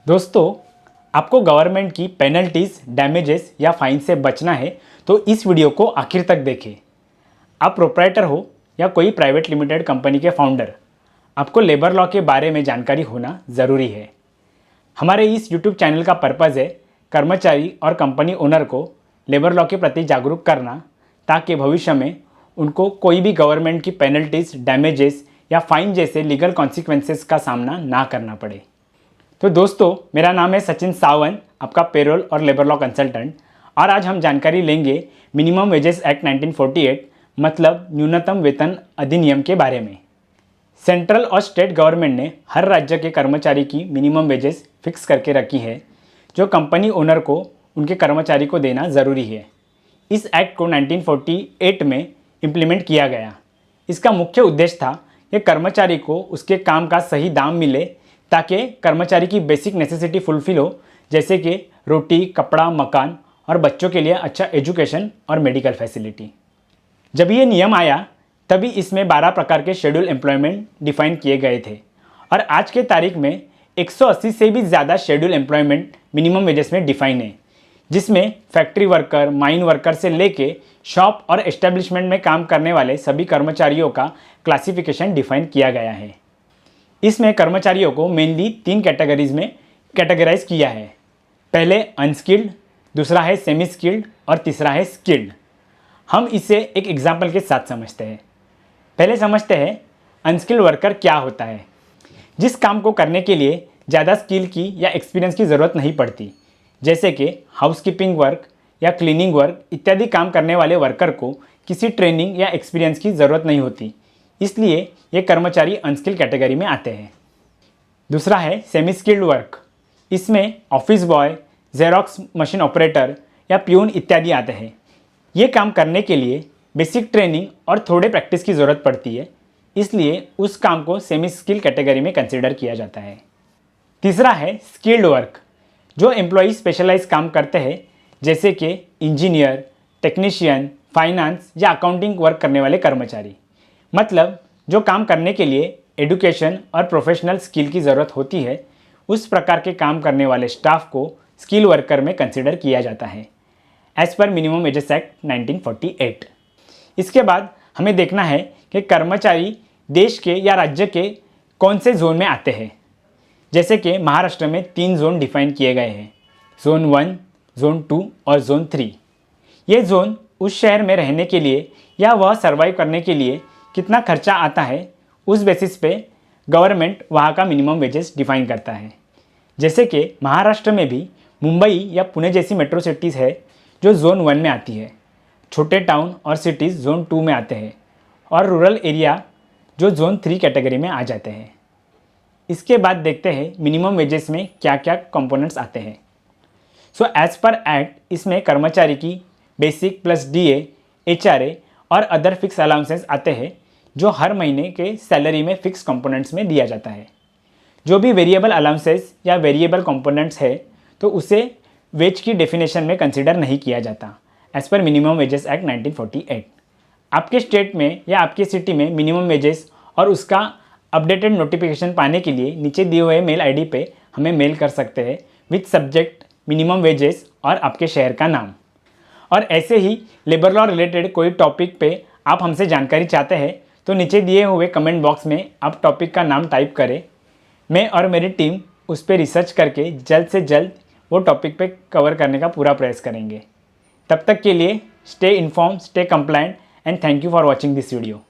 दोस्तों, आपको गवर्नमेंट की पेनल्टीज, डैमेजेस या फाइन से बचना है तो इस वीडियो को आखिर तक देखें। आप प्रोप्राइटर हो या कोई प्राइवेट लिमिटेड कंपनी के फाउंडर, आपको लेबर लॉ के बारे में जानकारी होना ज़रूरी है। हमारे इस यूट्यूब चैनल का पर्पज़ है कर्मचारी और कंपनी ओनर को लेबर लॉ के प्रति जागरूक करना, ताकि भविष्य में उनको कोई भी गवर्नमेंट की पेनल्टीज, डैमेजेस या फाइन जैसे लीगल कॉन्सिक्वेंसेस का सामना ना करना पड़े। तो दोस्तों, मेरा नाम है सचिन सावंत, आपका पेरोल और लेबर लॉ कंसल्टेंट, और आज हम जानकारी लेंगे मिनिमम वेजेस एक्ट 1948 मतलब न्यूनतम वेतन अधिनियम के बारे में। सेंट्रल और स्टेट गवर्नमेंट ने हर राज्य के कर्मचारी की मिनिमम वेजेस फिक्स करके रखी है, जो कंपनी ओनर को उनके कर्मचारी को देना ज़रूरी है। इस एक्ट को 1948 में इम्प्लीमेंट किया गया। इसका मुख्य उद्देश्य था कि कर्मचारी को उसके काम का सही दाम मिले, ताकि कर्मचारी की बेसिक नेसेसिटी फुलफिल हो, जैसे कि रोटी, कपड़ा, मकान और बच्चों के लिए अच्छा एजुकेशन और मेडिकल फैसिलिटी। जब ये नियम आया तभी इसमें 12 प्रकार के शेड्यूल एम्प्लॉयमेंट डिफाइन किए गए थे, और आज के तारीख में 180 से भी ज़्यादा शेड्यूल एम्प्लॉयमेंट मिनिमम वेजेस में डिफाइन है, जिसमें फैक्ट्री वर्कर, माइन वर्कर से लेके शॉप और एस्टेब्लिशमेंट में काम करने वाले सभी कर्मचारियों का क्लासिफिकेशन डिफाइन किया गया है। इसमें कर्मचारियों को मेनली 3 कैटेगरीज में कैटेगराइज किया है। पहले अनस्किल्ड, दूसरा है सेमी स्किल्ड और तीसरा है स्किल्ड। हम इसे एक एग्जाम्पल के साथ समझते हैं। पहले समझते हैं अनस्किल्ड वर्कर क्या होता है। जिस काम को करने के लिए ज़्यादा स्किल की या एक्सपीरियंस की ज़रूरत नहीं पड़ती, जैसे कि हाउसकीपिंग वर्क या क्लीनिंग वर्क इत्यादि काम करने वाले वर्कर को किसी ट्रेनिंग या एक्सपीरियंस की ज़रूरत नहीं होती, इसलिए ये कर्मचारी अनस्किल्ड कैटेगरी में आते हैं। दूसरा है सेमी स्किल्ड वर्क। इसमें office boy, xerox machine operator या प्यून इत्यादि आते हैं। ये काम करने के लिए बेसिक ट्रेनिंग और थोड़े प्रैक्टिस की ज़रूरत पड़ती है, इसलिए उस काम को सेमी स्किल्ड कैटेगरी में कंसिडर किया जाता है। तीसरा है स्किल्ड वर्क, जो एम्प्लॉई स्पेशलाइज काम करते हैं, जैसे कि इंजीनियर, टेक्नीशियन, फाइनेंस या अकाउंटिंग वर्क करने वाले कर्मचारी। मतलब जो काम करने के लिए एजुकेशन और प्रोफेशनल स्किल की ज़रूरत होती है, उस प्रकार के काम करने वाले स्टाफ को स्किल वर्कर में कंसिडर किया जाता है as per minimum wages act 1948। इसके बाद हमें देखना है कि कर्मचारी देश के या राज्य के कौन से जोन में आते हैं। जैसे कि महाराष्ट्र में 3 जोन डिफाइन किए गए हैं, जोन 1, जोन 2 और जोन 3। ये जोन उस शहर में रहने के लिए या वह सर्वाइव करने के लिए कितना खर्चा आता है, उस बेसिस पे गवर्नमेंट वहाँ का मिनिमम वेजेस डिफाइन करता है। जैसे कि महाराष्ट्र में भी मुंबई या पुणे जैसी मेट्रो सिटीज़ है जो जोन 1 में आती है, छोटे टाउन और सिटीज़ जोन 2 में आते हैं, और रूरल एरिया जो जोन 3 कैटेगरी में आ जाते हैं। इसके बाद देखते हैं मिनिमम वेजेस में क्या क्या कंपोनेंट्स आते हैं। सो एज़ पर एक्ट इसमें कर्मचारी की बेसिक प्लस डीए, एचआरए और अदर फिक्स अलाउंसेस आते हैं, जो हर महीने के सैलरी में फिक्स कंपोनेंट्स में दिया जाता है। जो भी वेरिएबल अलाउंसेस या वेरिएबल कंपोनेंट्स है तो उसे वेज की डेफिनेशन में कंसिडर नहीं किया जाता as per minimum wages act 1948। आपके स्टेट में या आपकी सिटी में मिनिमम वेजेस और उसका अपडेटेड नोटिफिकेशन पाने के लिए नीचे दिए हुए मेल आईडी पे हमें मेल कर सकते हैं विथ सब्जेक्ट मिनिमम वेजेस और आपके शहर का नाम। और ऐसे ही लेबर लॉ रिलेटेड कोई टॉपिक पे आप हमसे जानकारी चाहते हैं तो नीचे दिए हुए कमेंट बॉक्स में आप टॉपिक का नाम टाइप करें। मैं और मेरी टीम उस पर रिसर्च करके जल्द से जल्द वो टॉपिक पे कवर करने का पूरा प्रयास करेंगे। तब तक के लिए stay inform, stay compliant and thank you for watching this video.